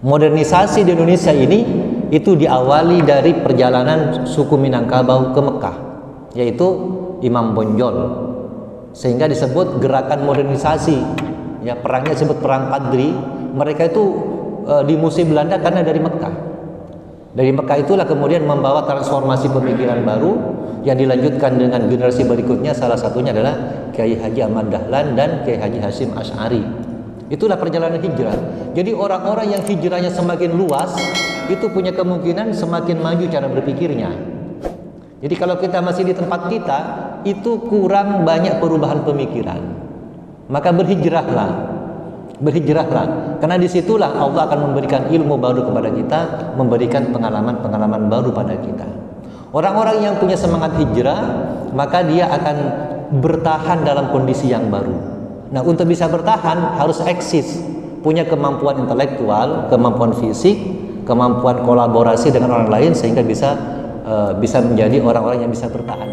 Modernisasi di Indonesia ini itu diawali dari perjalanan suku Minangkabau ke Mekah, yaitu Imam Bonjol, sehingga disebut gerakan modernisasi. Ya, perangnya disebut perang Padri. Mereka itu dimusuhi Belanda karena dari Mekah. Dari Mekah itulah kemudian membawa transformasi pemikiran baru yang dilanjutkan dengan generasi berikutnya. Salah satunya adalah Kiai Haji Ahmad Dahlan dan Kiai Haji Hasyim Asy'ari. Itulah perjalanan hijrah. Jadi orang-orang yang hijrahnya semakin luas itu punya kemungkinan semakin maju cara berpikirnya. Jadi kalau kita masih di tempat kita, itu kurang banyak perubahan pemikiran. Maka berhijrahlah. Karena disitulah Allah akan memberikan ilmu baru kepada kita, memberikan pengalaman-pengalaman baru pada kita. Orang-orang yang punya semangat hijrah, maka dia akan bertahan dalam kondisi yang baru. Nah, untuk bisa bertahan harus eksis, punya kemampuan intelektual, kemampuan fisik, kemampuan kolaborasi dengan orang lain, sehingga bisa menjadi orang-orang yang bisa bertahan.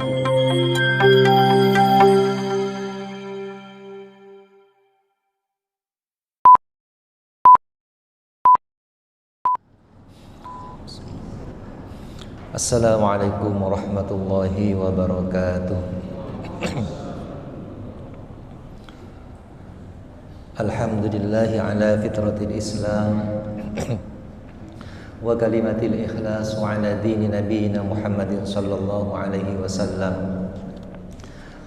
Assalamualaikum warahmatullahi wabarakatuh. Alhamdulillahi ala fitratil Islam wa kalimatil ikhlas wa ala dini nabiyina Muhammadin sallallahu alaihi wasallam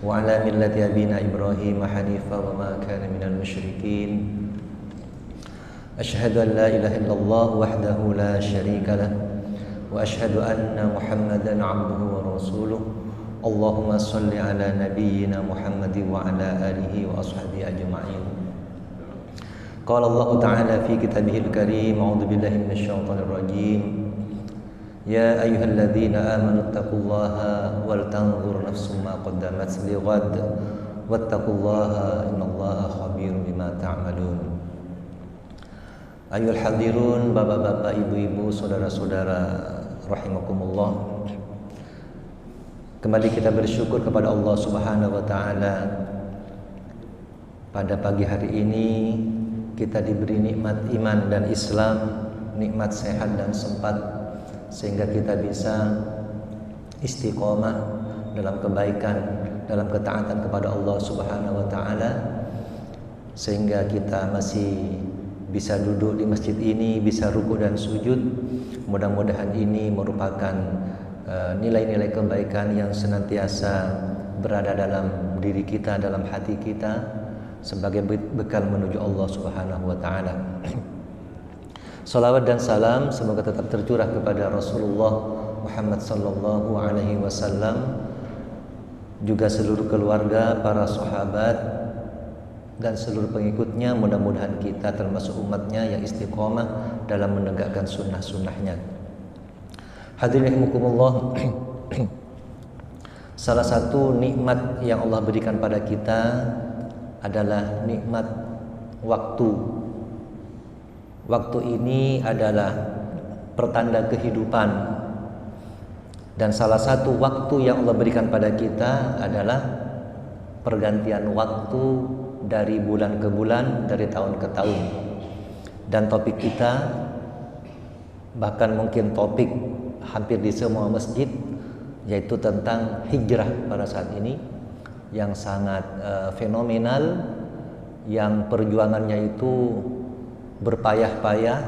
wa ala millati abina Ibrahim hanifa wa ma kana minal musyrikin. Asyhadu an la ilaha illallah wahdahu la syarika lah wa asyhadu anna Muhammadan abduhu wa rasuluh. Allahumma salli ala nabiyyina Muhammadin wa ala alihi wa ashabihi ajma'in. Qala Allah Ta'ala fi kitabihil karim, a'udzu billahi minasyaitonir rajim. Ya ayyuhalladzina amanu taqullaha wal tanzur nafsum ma qaddamat lighad wattaqullaha innallaha khabirum bima ta'malun. Ayyuhal hadirun, bapak-bapak, ibu-ibu, saudara-saudara rahimakumullah. Kembali kita bersyukur kepada Allah Subhanahu wa taala. Pada pagi hari ini kita diberi nikmat iman dan Islam, nikmat sehat dan sempat, sehingga kita bisa istiqomah dalam kebaikan, dalam ketaatan kepada Allah Subhanahu wa taala, sehingga kita masih bisa duduk di masjid ini, bisa ruku dan sujud. Mudah-mudahan ini merupakan nilai-nilai kebaikan yang senantiasa berada dalam diri kita, dalam hati kita, sebagai bekal menuju Allah Subhanahu wa taala. Salawat dan salam semoga tetap tercurah kepada Rasulullah Muhammad sallallahu alaihi wasallam, juga seluruh keluarga, para sahabat dan seluruh pengikutnya. Mudah-mudahan kita termasuk umatnya yang istiqomah dalam menegakkan sunnah-sunnahnya. Hadirin rahimakumullah. Salah satu nikmat yang Allah berikan pada kita adalah nikmat waktu. Waktu ini adalah pertanda kehidupan, dan salah satu waktu yang Allah berikan pada kita adalah pergantian waktu dari bulan ke bulan, dari tahun ke tahun. Dan topik kita, bahkan mungkin topik hampir di semua masjid, yaitu tentang hijrah pada saat ini, yang sangat fenomenal, yang perjuangannya itu berpayah-payah,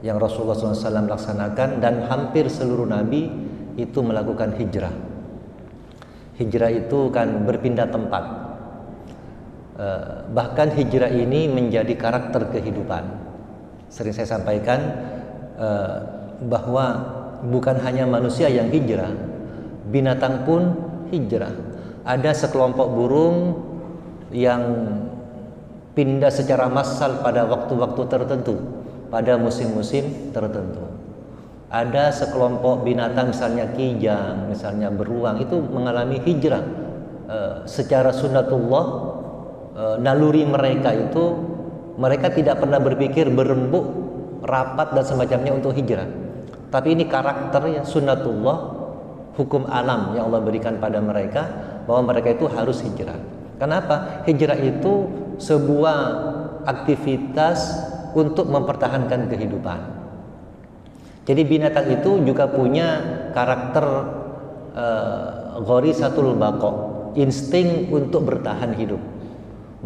yang Rasulullah SAW laksanakan, dan hampir seluruh nabi itu melakukan hijrah. Hijrah itu kan berpindah tempat. Bahkan hijrah ini menjadi karakter kehidupan. Sering saya sampaikan bahwa bukan hanya manusia yang hijrah, binatang pun hijrah. Ada sekelompok burung yang pindah secara massal pada waktu-waktu tertentu, pada musim-musim tertentu. Ada sekelompok binatang, misalnya kijang, misalnya beruang, itu mengalami hijrah secara sunnatullah. Naluri mereka itu, mereka tidak pernah berpikir berembuk, rapat dan semacamnya untuk hijrah. Tapi ini karakter ya, sunnatullah, hukum alam yang Allah berikan pada mereka, bahwa mereka itu harus hijrah. Kenapa? Hijrah itu sebuah aktivitas untuk mempertahankan kehidupan. Jadi binatang itu juga punya karakter ghorisatul baqa, insting untuk bertahan hidup.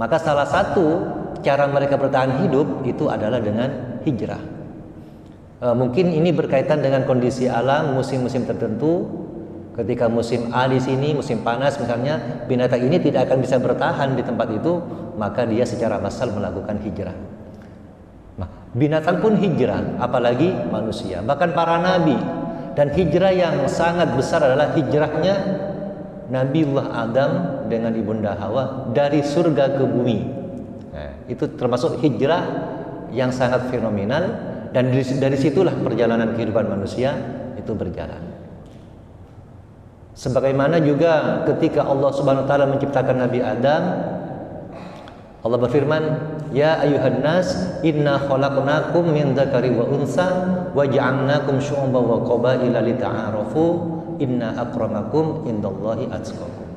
Maka salah satu cara mereka bertahan hidup itu adalah dengan hijrah. Mungkin ini berkaitan dengan kondisi alam, musim-musim tertentu. Ketika musim A di sini, musim panas misalnya, binatang ini tidak akan bisa bertahan di tempat itu, maka dia secara massal melakukan hijrah. Nah, binatang pun hijrah, apalagi manusia, bahkan para nabi. Dan hijrah yang sangat besar adalah hijrahnya Nabiullah Adam dengan ibunda Hawa dari surga ke bumi. Nah, itu termasuk hijrah yang sangat fenomenal, dan dari situlah perjalanan kehidupan manusia itu berjalan. Sebagaimana juga ketika Allah Subhanahu wa taala menciptakan Nabi Adam, Allah berfirman, "Ya ayuhan nas, inna khalaqnakum min dzakari wa unsa wa ja'alnakum syu'uban wa qabaila lita'arafu, inna akramakum indallahi atqakum."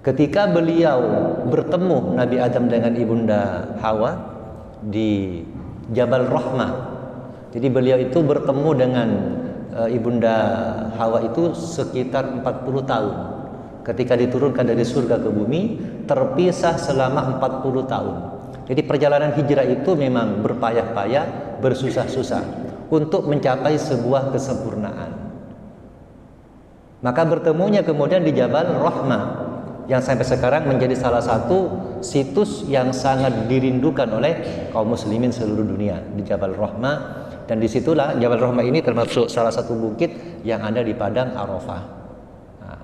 Ketika beliau bertemu Nabi Adam dengan ibunda Hawa di Jabal Rahmah. Jadi beliau itu bertemu dengan ibunda Hawa itu sekitar 40 tahun. Ketika diturunkan dari surga ke bumi, terpisah selama 40 tahun. Jadi perjalanan hijrah itu memang berpayah-payah, bersusah-susah untuk mencapai sebuah kesempurnaan. Maka bertemunya kemudian di Jabal Rahmah, yang sampai sekarang menjadi salah satu situs yang sangat dirindukan oleh kaum muslimin seluruh dunia, di Jabal Rahmah. Dan disitulah Jabal Rahmah ini termasuk salah satu bukit yang ada di padang Arafah. Nah,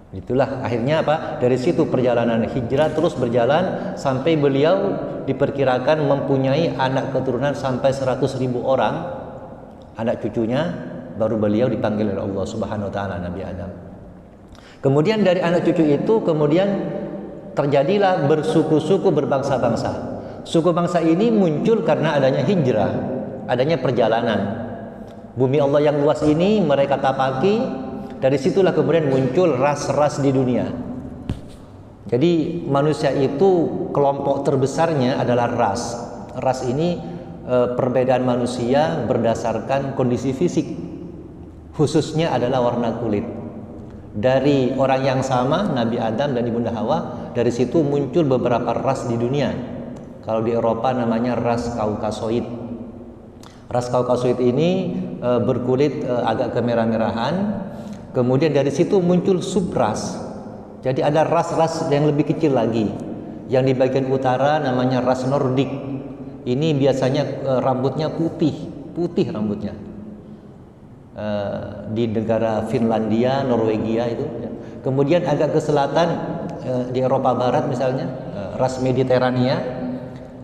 itulah akhirnya apa? Dari situ perjalanan hijrah terus berjalan sampai beliau diperkirakan mempunyai anak keturunan sampai 100.000 orang, anak cucunya, baru beliau dipanggil oleh Allah Subhanahu wa taala Nabi Adam. Kemudian dari anak cucu itu kemudian terjadilah bersuku-suku, berbangsa-bangsa. Suku bangsa ini muncul karena adanya hijrah, adanya perjalanan. Bumi Allah yang luas ini mereka tapaki, dari situlah kemudian muncul ras-ras di dunia. Jadi manusia itu kelompok terbesarnya adalah ras. Ras ini perbedaan manusia berdasarkan kondisi fisik, khususnya adalah warna kulit. Dari orang yang sama, Nabi Adam dan ibunda Hawa, dari situ muncul beberapa ras di dunia. Kalau di Eropa namanya ras Kaukasoid. Ras Kaukasoid ini berkulit agak kemerah-merahan. Kemudian dari situ muncul subras. Jadi ada ras-ras yang lebih kecil lagi. Yang di bagian utara namanya ras Nordik. Ini biasanya rambutnya putih rambutnya. Di negara Finlandia, Norwegia itu. Kemudian agak ke selatan di Eropa Barat misalnya, ras Mediterania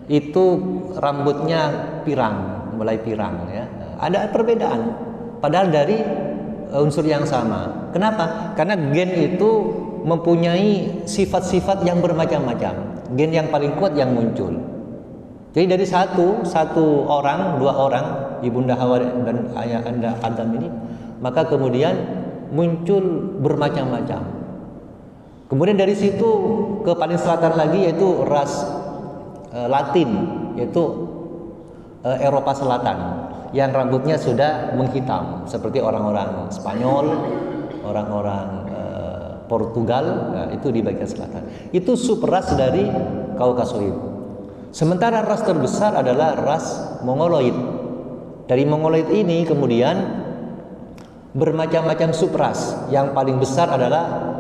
itu rambutnya pirang, mulai pirang ya. Ada perbedaan padahal dari unsur yang sama. Kenapa? Karena gen itu mempunyai sifat-sifat yang bermacam-macam. Gen yang paling kuat yang muncul. Jadi dari satu orang, dua orang, ibunda Hawa dan ayah anda Adam ini, maka kemudian muncul bermacam-macam. Kemudian dari situ ke paling selatan lagi yaitu ras Latin, yaitu Eropa Selatan, yang rambutnya sudah menghitam seperti orang-orang Spanyol, orang-orang Portugal, nah, itu di bagian selatan. Itu subras dari Kaukasoid. Sementara ras terbesar adalah ras Mongoloid. Dari Mongoloid ini kemudian bermacam-macam subras. Yang paling besar adalah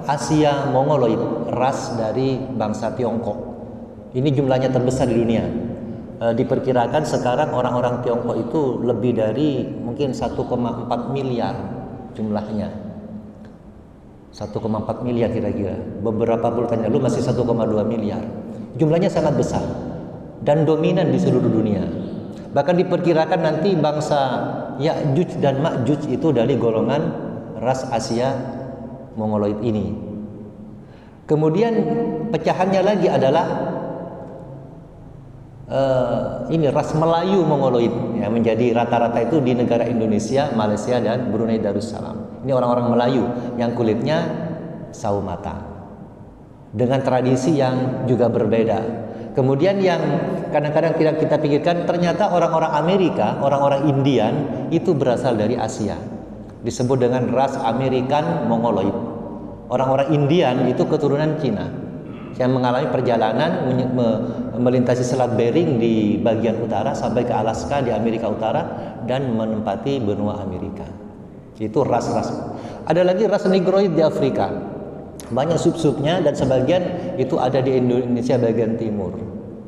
Asia Mongoloid, ras dari bangsa Tiongkok. Ini jumlahnya terbesar di dunia. Diperkirakan sekarang orang-orang Tiongkok itu lebih dari mungkin 1,4 miliar jumlahnya. 1,4 miliar kira-kira. Beberapa bulan lalu masih 1,2 miliar. Jumlahnya sangat besar dan dominan di seluruh dunia. Bahkan diperkirakan nanti bangsa Ya'juj dan Ma'juj itu dari golongan ras Asia Mongoloid ini. Kemudian pecahannya lagi adalah ini ras Melayu Mongoloid, ya, menjadi rata-rata itu di negara Indonesia, Malaysia dan Brunei Darussalam. Ini orang-orang Melayu yang kulitnya sawo matang dengan tradisi yang juga berbeda. Kemudian yang kadang-kadang tidak kita pikirkan, ternyata orang-orang Amerika, orang-orang Indian itu berasal dari Asia. Disebut dengan ras American Mongoloid. Orang-orang Indian itu keturunan Cina yang mengalami perjalanan melintasi Selat Bering di bagian utara sampai ke Alaska di Amerika Utara dan menempati benua Amerika. Itu ras-ras. Ada lagi ras Negroid di Afrika. Banyak sub-subnya dan sebagian itu ada di Indonesia bagian timur.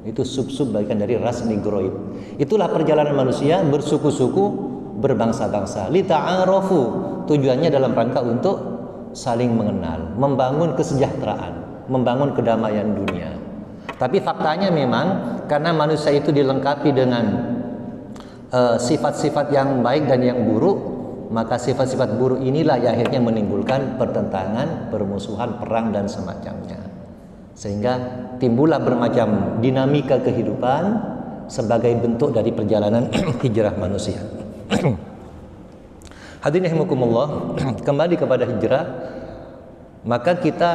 Itu sub-sub bagian dari ras Negroid. Itulah perjalanan manusia bersuku-suku, berbangsa-bangsa. Lita'arofu, tujuannya dalam rangka untuk saling mengenal, membangun kesejahteraan, membangun kedamaian dunia. Tapi faktanya memang karena manusia itu dilengkapi dengan sifat-sifat yang baik dan yang buruk, maka sifat-sifat buruk inilah yang akhirnya menimbulkan pertentangan, permusuhan, perang dan semacamnya. Sehingga timbullah bermacam dinamika kehidupan sebagai bentuk dari perjalanan hijrah manusia. Hadirin rahimakumullah, kembali kepada hijrah, maka kita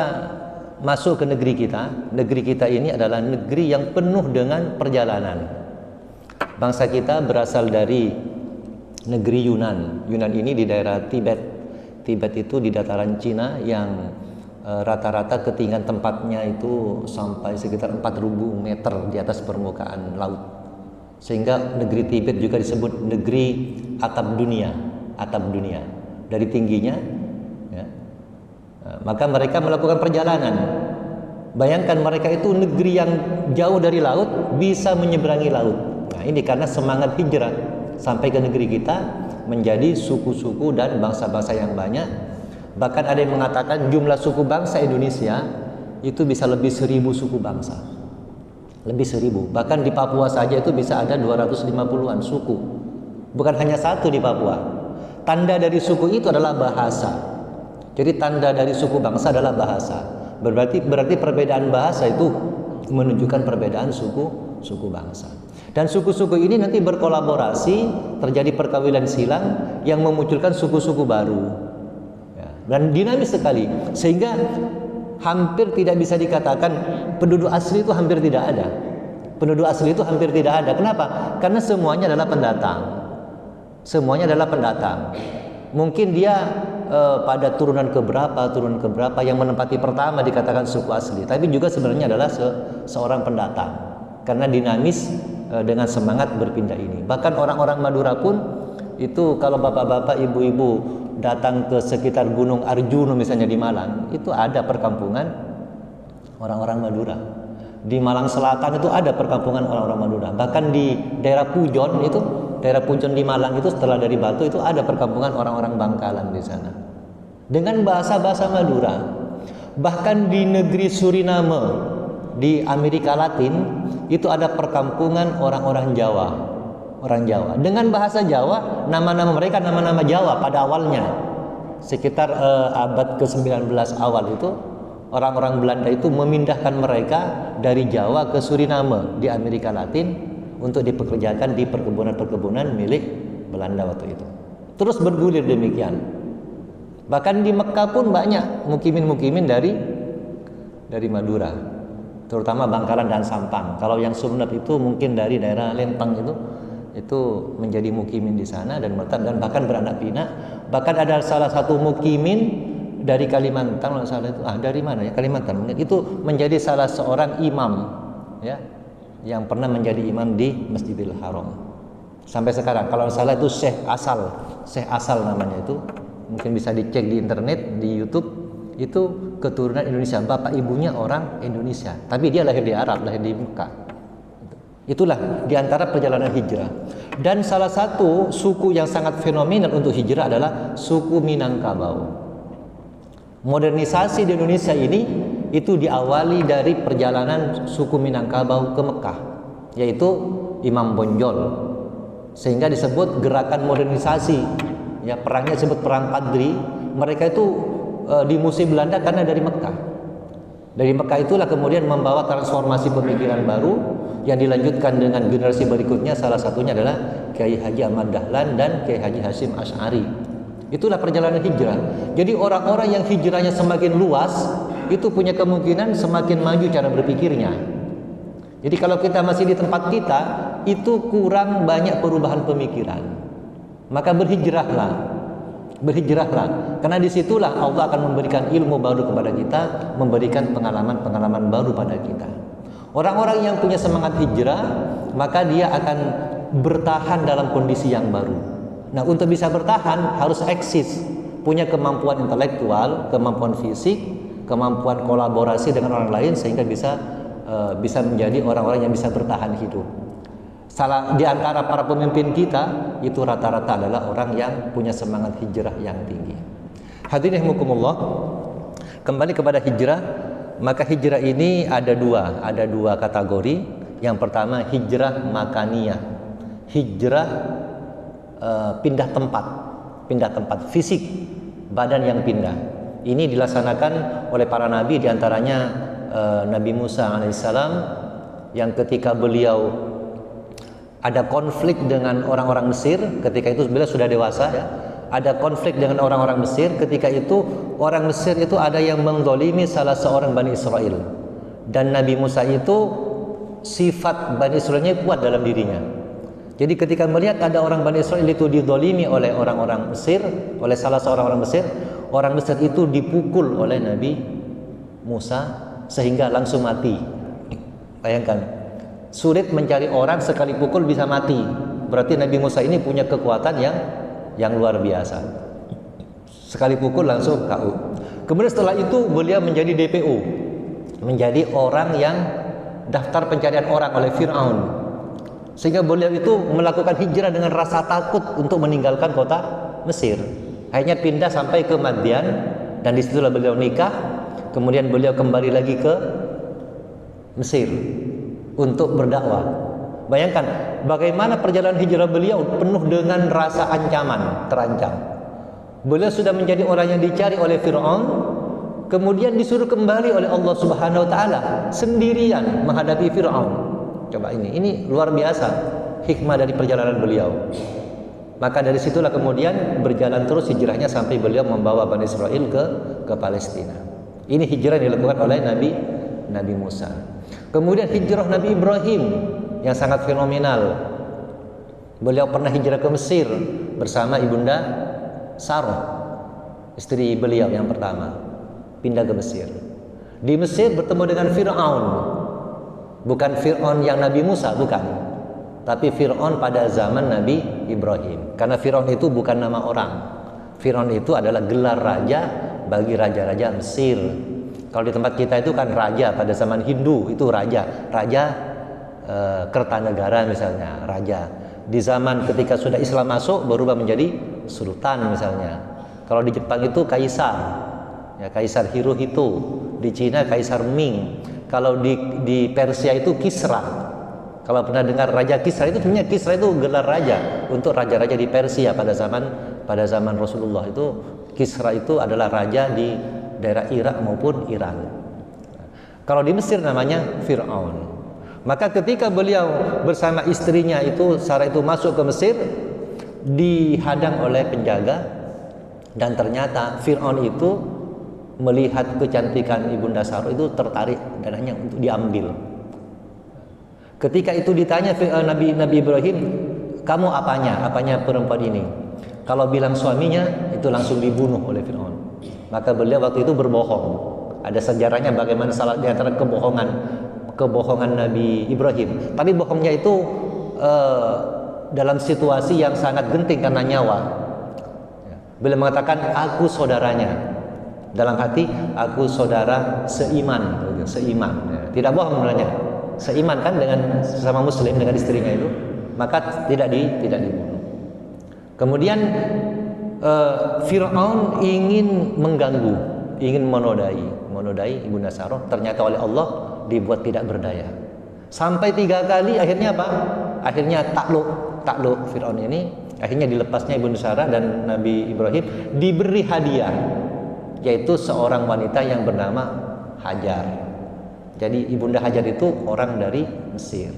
masuk ke negeri kita. Negeri kita ini adalah negeri yang penuh dengan perjalanan. Bangsa kita berasal dari negeri Yunan. Yunan ini di daerah Tibet. Tibet itu di dataran Cina yang rata-rata ketinggian tempatnya itu sampai sekitar 4.000 meter di atas permukaan laut. Sehingga negeri Tibet juga disebut negeri atap dunia. Atap dunia dari tingginya, ya. Maka mereka melakukan perjalanan. Bayangkan mereka itu negeri yang jauh dari laut bisa menyeberangi laut. Nah, ini karena semangat hijrah sampai ke negeri kita menjadi suku-suku dan bangsa-bangsa yang banyak. Bahkan ada yang mengatakan jumlah suku bangsa Indonesia itu bisa lebih 1.000 suku bangsa. Lebih 1.000. Bahkan di Papua saja itu bisa ada 250-an suku. Bukan hanya satu di Papua. Tanda dari suku itu adalah bahasa. Jadi tanda dari suku bangsa adalah bahasa. Berarti perbedaan bahasa itu menunjukkan perbedaan suku bangsa. Dan suku-suku ini nanti berkolaborasi, terjadi perkawinan silang yang memunculkan suku-suku baru. Ya, dan dinamis sekali. Sehingga hampir tidak bisa dikatakan penduduk asli itu hampir tidak ada. Penduduk asli itu hampir tidak ada. Kenapa? Karena semuanya adalah pendatang. Semuanya adalah pendatang. Mungkin dia pada turunan keberapa yang menempati pertama dikatakan suku asli, tapi juga sebenarnya adalah seorang pendatang karena dinamis dengan semangat berpindah ini. Bahkan orang-orang Madura pun itu kalau bapak-bapak, ibu-ibu datang ke sekitar Gunung Arjuna misalnya di Malang, itu ada perkampungan orang-orang Madura. Di Malang Selatan itu ada perkampungan orang-orang Madura. Bahkan di daerah Pujon itu, daerah Pujon di Malang itu setelah dari Batu itu ada perkampungan orang-orang Bangkalan di sana. Dengan bahasa-bahasa Madura. Bahkan di negeri Suriname di Amerika Latin itu ada perkampungan orang-orang Jawa. Orang Jawa. Dengan bahasa Jawa, nama-nama mereka nama-nama Jawa pada awalnya. Sekitar abad ke-19 awal itu orang-orang Belanda itu memindahkan mereka dari Jawa ke Suriname di Amerika Latin untuk dipekerjakan di perkebunan-perkebunan milik Belanda waktu itu. Terus bergulir demikian. Bahkan di Mekah pun banyak mukimin-mukimin dari Madura, terutama Bangkalan dan Sampang. Kalau yang Sumenep itu mungkin dari daerah Lempang itu menjadi mukimin di sana dan bahkan beranak pinak. Bahkan ada salah satu mukimin dari Kalimantan, kalau salah itu dari mana ya, Kalimantan mungkin, itu menjadi salah seorang imam ya yang pernah menjadi imam di Masjidil Haram sampai sekarang. Kalau salah itu Syekh Asal namanya, itu mungkin bisa dicek di internet, di YouTube. Itu keturunan Indonesia, bapak ibunya orang Indonesia, tapi dia lahir di Arab, lahir di Mekah. Itulah diantara perjalanan hijrah. Dan salah satu suku yang sangat fenomenal untuk hijrah adalah suku Minangkabau. Modernisasi di Indonesia ini itu diawali dari perjalanan suku Minangkabau ke Mekah, yaitu Imam Bonjol, sehingga disebut gerakan modernisasi. Ya, perangnya disebut perang Padri. Mereka itu di musim Belanda karena dari Mekah. Dari Mekah itulah kemudian membawa transformasi pemikiran baru yang dilanjutkan dengan generasi berikutnya. Salah satunya adalah Kiai Haji Ahmad Dahlan dan Kiai Haji Hasyim Asy'ari. Itulah perjalanan hijrah. Jadi orang-orang yang hijrahnya semakin luas itu punya kemungkinan semakin maju cara berpikirnya. Jadi kalau kita masih di tempat kita, itu kurang banyak perubahan pemikiran. Maka berhijrahlah. Karena disitulah Allah akan memberikan ilmu baru kepada kita, memberikan pengalaman-pengalaman baru pada kita. Orang-orang yang punya semangat hijrah, maka dia akan bertahan dalam kondisi yang baru. Nah, untuk bisa bertahan harus eksis, punya kemampuan intelektual, kemampuan fisik, kemampuan kolaborasi dengan orang lain sehingga bisa menjadi orang-orang yang bisa bertahan hidup. Salah di antara para pemimpin kita itu rata-rata adalah orang yang punya semangat hijrah yang tinggi. Hadirin rahimakumullah, kembali kepada hijrah, maka hijrah ini ada dua kategori. Yang pertama hijrah makaniyah, hijrah pindah tempat fisik, badan yang pindah. Ini dilaksanakan oleh para nabi, diantaranya Nabi Musa alaihissalam, yang ketika beliau ada konflik dengan orang-orang Mesir, ketika itu beliau sudah dewasa ya. Ada konflik dengan orang-orang Mesir, ketika itu orang Mesir itu ada yang menzalimi salah seorang Bani Israel. Dan Nabi Musa itu sifat Bani Israelnya kuat dalam dirinya. Jadi ketika melihat ada orang Bani Israel itu dizalimi oleh orang-orang Mesir, oleh salah seorang orang Mesir itu dipukul oleh Nabi Musa sehingga langsung mati. Bayangkan, sulit mencari orang sekali pukul bisa mati. Berarti Nabi Musa ini punya kekuatan yang luar biasa. Sekali pukul langsung KO. Kemudian setelah itu beliau menjadi DPO, menjadi orang yang daftar pencarian orang oleh Fir'aun. Sehingga beliau itu melakukan hijrah dengan rasa takut untuk meninggalkan kota Mesir. Akhirnya pindah sampai ke Madian, dan disitulah beliau nikah. Kemudian beliau kembali lagi ke Mesir untuk berdakwah. Bayangkan bagaimana perjalanan hijrah beliau penuh dengan rasa ancaman, terancam. Beliau sudah menjadi orang yang dicari oleh Fir'aun, kemudian disuruh kembali oleh Allah Subhanahu wa taala sendirian menghadapi Fir'aun. Coba ini luar biasa hikmah dari perjalanan beliau. Maka dari situlah kemudian berjalan terus hijrahnya sampai beliau membawa Bani Israel ke Palestina. Ini hijrah yang dilakukan oleh Nabi Musa. Kemudian hijrah Nabi Ibrahim yang sangat fenomenal. Beliau pernah hijrah ke Mesir bersama ibunda Sarah, istri beliau yang pertama, pindah ke Mesir. Di Mesir bertemu dengan Fir'aun. Bukan Fir'aun yang Nabi Musa, bukan. Tapi Fir'aun pada zaman Nabi Ibrahim. Karena Fir'aun itu bukan nama orang. Fir'aun itu adalah gelar raja bagi raja-raja Mesir. Kalau di tempat kita itu kan raja, pada zaman Hindu itu raja Kertanegara misalnya, raja. Di zaman ketika sudah Islam masuk berubah menjadi sultan misalnya. Kalau di Jepang itu kaisar, ya Kaisar Hirohito. Di Cina Kaisar Ming. Kalau di Persia itu Kisra. Kalau pernah dengar Raja Kisra, itu sebenarnya Kisra itu gelar raja untuk raja-raja di Persia pada zaman Rasulullah. Itu Kisra itu adalah raja di daerah Irak maupun Iran. Kalau di Mesir namanya Fir'aun. Maka ketika beliau bersama istrinya itu Sarah itu masuk ke Mesir, dihadang oleh penjaga, dan ternyata Fir'aun itu melihat kecantikan ibunda Sarah itu tertarik dan hanya untuk diambil. Ketika itu ditanya Nabi Ibrahim, kamu apanya perempuan ini? Kalau bilang suaminya, itu langsung dibunuh oleh Fir'aun. Maka beliau waktu itu berbohong. Ada sejarahnya bagaimana salah di antara kebohongan Nabi Ibrahim. Tapi bohongnya itu dalam situasi yang sangat genting karena nyawa. Beliau mengatakan, aku saudaranya. Dalam hati, aku saudara seiman. Tidak bohong sebenarnya. Seiman kan dengan sesama muslim, dengan istrinya itu. Maka tidak dibunuh. Kemudian Fir'aun ingin mengganggu, ingin menodai ibunda Sarah. Ternyata oleh Allah dibuat tidak berdaya. Sampai 3 kali, akhirnya apa? Akhirnya takluk Fir'aun ini. Akhirnya dilepasnya ibunda Sarah, dan Nabi Ibrahim diberi hadiah, yaitu seorang wanita yang bernama Hajar. Jadi ibunda Hajar itu orang dari Mesir.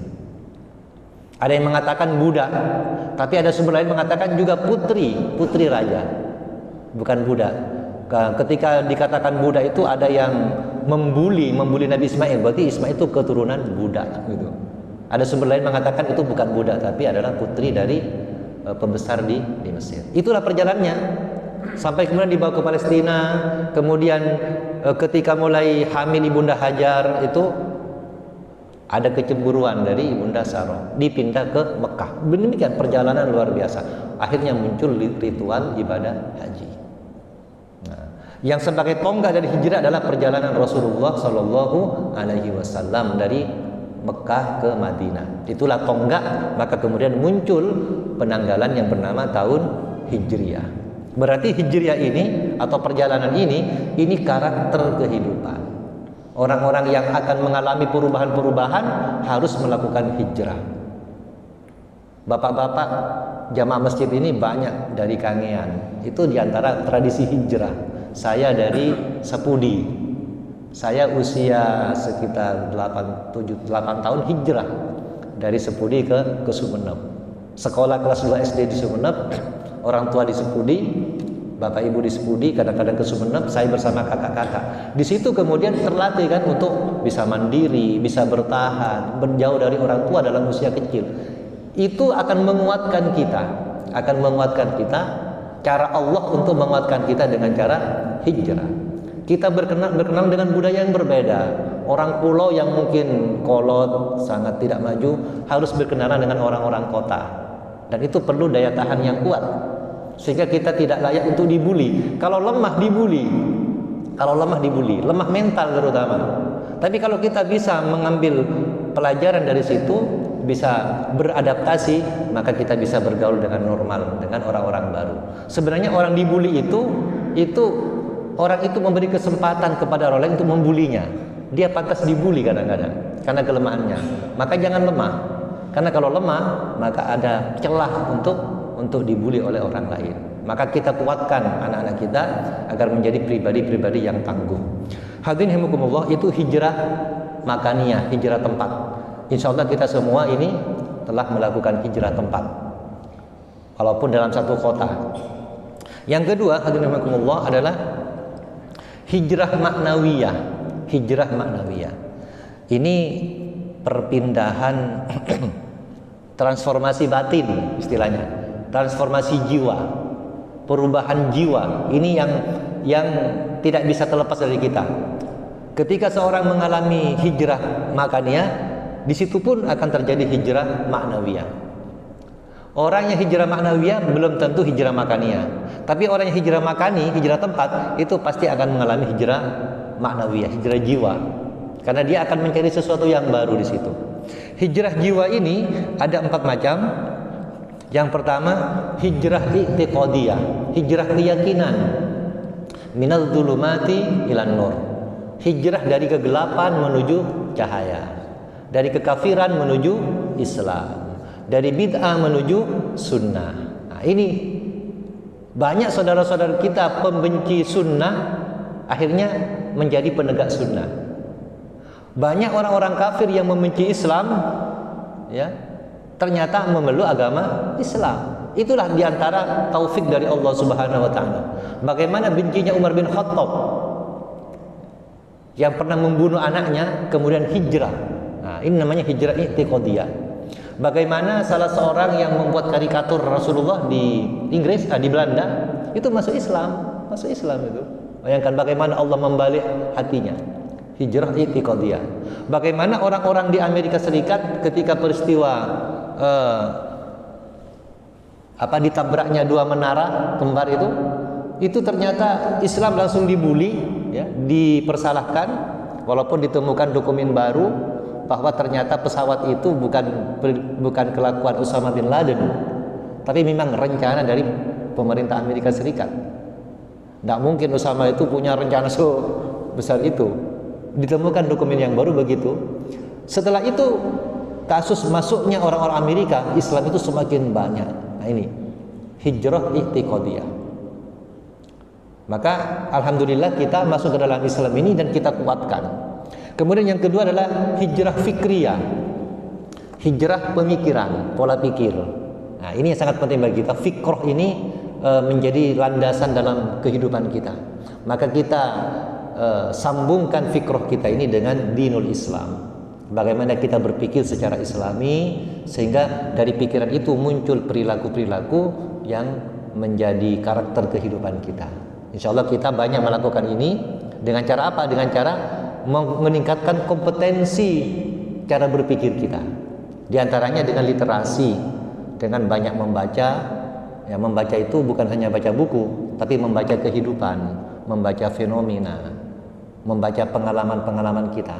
Ada yang mengatakan budak, tapi ada sumber lain mengatakan juga putri raja, bukan budak. Ketika dikatakan budak itu ada yang membuli Nabi Ismail, berarti Ismail itu keturunan Buddha gitu. Ada sumber lain mengatakan itu bukan Buddha, tapi adalah putri dari pembesar di Mesir. Itulah perjalanannya sampai kemudian dibawa ke Palestina. Kemudian ketika mulai hamil Ibunda Hajar itu ada kecemburuan dari Ibunda Sarah, dipindah ke Mekah. Demikian perjalanan luar biasa. Akhirnya muncul ritual ibadah haji. Nah, yang sebagai tonggak dari hijrah adalah perjalanan Rasulullah Shallallahu Alaihi Wasallam dari Mekah ke Madinah. Itulah tonggak, maka kemudian muncul penanggalan yang bernama tahun Hijriah. Berarti Hijriah ini atau perjalanan ini karakter kehidupan. Orang-orang yang akan mengalami perubahan-perubahan harus melakukan hijrah. Bapak-bapak jamaah masjid ini banyak dari Kangean. Itu diantara tradisi hijrah. Saya dari Sepudi. Saya usia sekitar 8 tahun hijrah dari Sepudi ke Sumeneb. Sekolah kelas 2 SD di Sumeneb, orang tua di Sepudi, bapak ibu di Sepudi, kadang-kadang ke Sumeneb, saya bersama kakak-kakak. Di situ kemudian terlatih kan untuk bisa mandiri, bisa bertahan, menjauh dari orang tua dalam usia kecil. Itu akan menguatkan kita, cara Allah untuk menguatkan kita dengan cara hijrah. Kita berkenal dengan budaya yang berbeda. Orang pulau yang mungkin kolot, sangat tidak maju, harus berkenalan dengan orang-orang kota. Dan itu perlu daya tahan yang kuat, sehingga kita tidak layak untuk dibuli. Kalau lemah dibuli, lemah mental terutama. Tapi kalau kita bisa mengambil pelajaran dari situ, bisa beradaptasi, maka kita bisa bergaul dengan normal, dengan orang-orang baru. Sebenarnya orang dibuli itu orang itu memberi kesempatan kepada orang lain untuk membulinya. Dia pantas dibuli kadang-kadang karena kelemahannya. Maka jangan lemah. Karena kalau lemah, maka ada celah untuk dibuli oleh orang lain. Maka kita kuatkan anak-anak kita agar menjadi pribadi-pribadi yang tangguh. Hadirin rahimakumullah, itu hijrah makaniyah, hijrah tempat. Insya Allah kita semua ini telah melakukan hijrah tempat, walaupun dalam satu kota. Yang kedua, hadirin rahimakumullah, adalah hijrah maknawiyah. Hijrah maknawiyah ini perpindahan transformasi batin, istilahnya transformasi jiwa, perubahan jiwa. Ini yang tidak bisa terlepas dari kita. Ketika seorang mengalami hijrah makaniyah, di situ pun akan terjadi hijrah maknawiyah. Orang yang hijrah maknawiyah belum tentu hijrah makaniyah. Tapi orang yang hijrah makani, hijrah tempat, itu pasti akan mengalami hijrah maknawiyah, hijrah jiwa. Karena dia akan mencari sesuatu yang baru di situ. Hijrah jiwa ini ada 4 macam. Yang pertama, hijrah i'tiqadiyah, hijrah keyakinan. Minadz dzulumati ilan nur. Hijrah dari kegelapan menuju cahaya. Dari kekafiran menuju Islam. Dari bid'ah menuju sunnah. Nah, ini banyak saudara-saudara kita pembenci sunnah akhirnya menjadi penegak sunnah. Banyak orang-orang kafir yang membenci Islam, ya, ternyata memeluk agama Islam. Itulah diantara taufik dari Allah Subhanahu Wa Taala. Bagaimana bencinya Umar bin Khattab yang pernah membunuh anaknya kemudian hijrah. Nah, ini namanya hijrah i'tiqadiyah. Bagaimana salah seorang yang membuat karikatur Rasulullah di Inggris, di Belanda, itu masuk Islam itu. Bayangkan bagaimana Allah membalik hatinya. Hijrah i'tiqadiyah. Bagaimana orang-orang di Amerika Serikat ketika peristiwa ditabraknya 2 menara kembar itu ternyata Islam langsung dibully, ya, dipersalahkan, walaupun ditemukan dokumen baru bahwa ternyata pesawat itu bukan kelakuan Usama bin Laden, tapi memang rencana dari pemerintah Amerika Serikat. Tidak mungkin Usama itu punya rencana sebesar itu. Ditemukan dokumen yang baru begitu. Setelah itu kasus masuknya orang-orang Amerika, Islam itu semakin banyak. Nah, ini hijrah i'tiqadiyah. Maka alhamdulillah kita masuk ke dalam Islam ini dan kita kuatkan. Kemudian yang kedua adalah hijrah fikriyah, hijrah pemikiran, pola pikir. Nah, ini yang sangat penting bagi kita. Fikrah ini menjadi landasan dalam kehidupan kita. Maka kita sambungkan fikrah kita ini dengan dinul Islam. Bagaimana kita berpikir secara Islami sehingga dari pikiran itu muncul perilaku-perilaku yang menjadi karakter kehidupan kita. Insya Allah kita banyak melakukan ini dengan cara apa? Dengan cara meningkatkan kompetensi cara berpikir kita. Di antaranya dengan literasi, dengan banyak membaca. Ya, membaca itu bukan hanya baca buku, tapi membaca kehidupan, membaca fenomena, membaca pengalaman-pengalaman kita.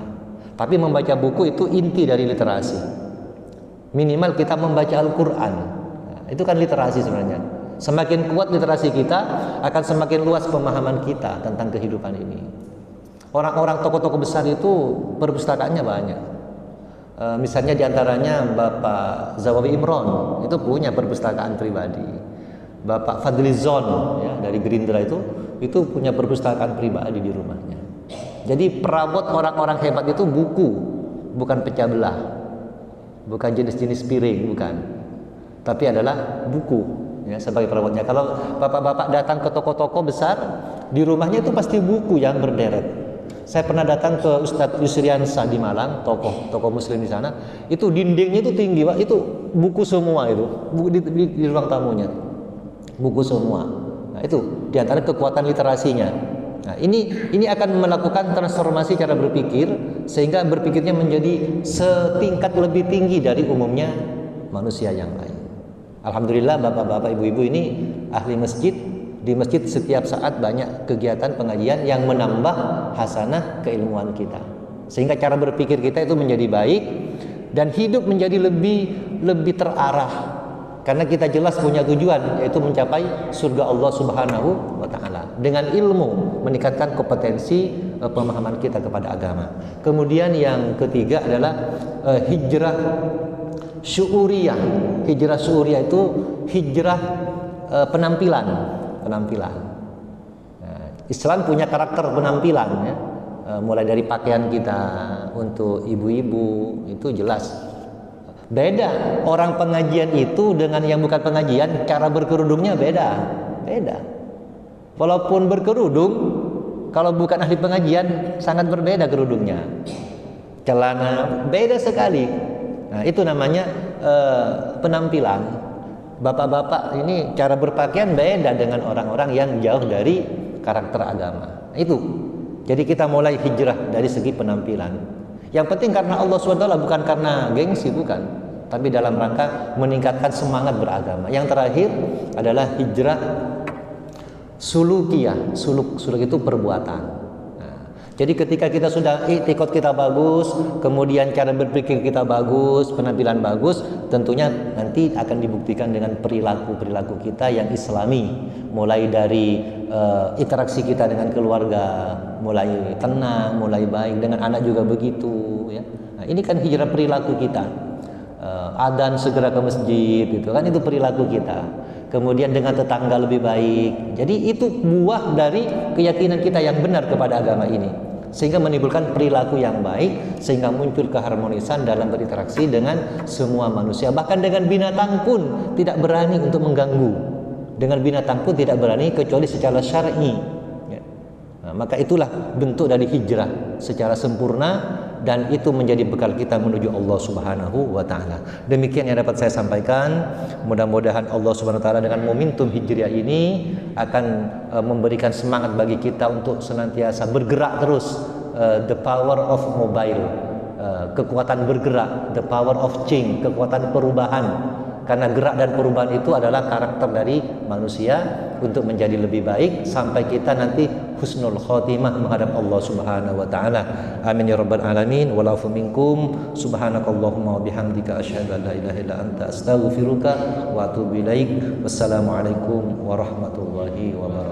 Tapi membaca buku itu inti dari literasi. Minimal kita membaca Al-Quran. Nah, itu kan literasi sebenarnya. Semakin kuat literasi kita, akan semakin luas pemahaman kita tentang kehidupan ini. Orang-orang tokoh-tokoh besar itu perpustakaannya banyak. Misalnya diantaranya Bapak Zawawi Imron, itu punya perpustakaan pribadi. Bapak Fadli Zon ya, dari Gerindra itu punya perpustakaan pribadi di rumahnya. Jadi perabot orang-orang hebat itu buku, bukan pecah belah, bukan jenis-jenis piring, bukan, tapi adalah buku ya, sebagai perabotnya. Kalau bapak-bapak datang ke toko-toko besar, di rumahnya itu pasti buku yang berderet. Saya pernah datang ke Ustadz Yusriansah di Malang, tokoh muslim di sana, itu dindingnya itu tinggi, Pak, itu buku semua, itu buku di ruang tamunya, buku semua. Nah, itu diantara kekuatan literasinya. Nah, ini akan melakukan transformasi cara berpikir sehingga berpikirnya menjadi setingkat lebih tinggi dari umumnya manusia yang lain. Alhamdulillah bapak-bapak ibu-ibu ini ahli masjid. Di masjid setiap saat banyak kegiatan pengajian yang menambah hasanah keilmuan kita. Sehingga cara berpikir kita itu menjadi baik dan hidup menjadi lebih terarah. Karena kita jelas punya tujuan, yaitu mencapai surga Allah Subhanahu wa Ta'ala dengan ilmu, meningkatkan kompetensi pemahaman kita kepada agama. Kemudian yang ketiga adalah hijrah syuuriyah. Hijrah syuuriyah itu hijrah penampilan. Nah, Islam punya karakter penampilan ya. Mulai dari pakaian kita untuk ibu-ibu itu jelas. Beda orang pengajian itu dengan yang bukan pengajian, cara berkerudungnya beda. Walaupun berkerudung, kalau bukan ahli pengajian sangat berbeda kerudungnya. Celana beda sekali. Nah, itu namanya penampilan. Bapak-bapak ini cara berpakaian beda dengan orang-orang yang jauh dari karakter agama. Itu. Jadi kita mulai hijrah dari segi penampilan. Yang penting karena Allah SWT, bukan karena gengsi, bukan, tapi dalam rangka meningkatkan semangat beragama. Yang terakhir adalah hijrah sulukiyah. Suluk itu perbuatan. Nah, jadi ketika kita sudah i'tiqad kita bagus, kemudian cara berpikir kita bagus, penampilan bagus, tentunya nanti akan dibuktikan dengan perilaku kita yang islami. Mulai dari interaksi kita dengan keluarga mulai tenang, mulai baik, dengan anak juga begitu ya. Nah, ini kan hijrah perilaku kita. Adzan segera ke masjid, itu kan itu perilaku kita. Kemudian dengan tetangga lebih baik. Jadi itu buah dari keyakinan kita yang benar kepada agama ini, sehingga menimbulkan perilaku yang baik, sehingga muncul keharmonisan dalam berinteraksi dengan semua manusia. Bahkan dengan binatang pun tidak berani untuk mengganggu. Dengan binatang pun tidak berani kecuali secara syar'i. Ya. Nah, maka itulah bentuk dari hijrah secara sempurna, dan itu menjadi bekal kita menuju Allah Subhanahu wa Ta'ala. Demikian yang dapat saya sampaikan. Mudah-mudahan Allah Subhanahu wa Ta'ala dengan momentum hijriah ini akan memberikan semangat bagi kita untuk senantiasa bergerak terus. The power of mobile, kekuatan bergerak, the power of change, kekuatan perubahan. Karena gerak dan perubahan itu adalah karakter dari manusia untuk menjadi lebih baik sampai kita nanti husnul khotimah menghadap Allah Subhanahu wa Ta'ala. Amin ya rabbal alamin. Wa la'fu minkum. Subhanakallahumma wa bihamdika asyhadu an la ilaha illa anta astaghfiruka wa atubu ilaik. Wassalamualaikum warahmatullahi wabarakatuh.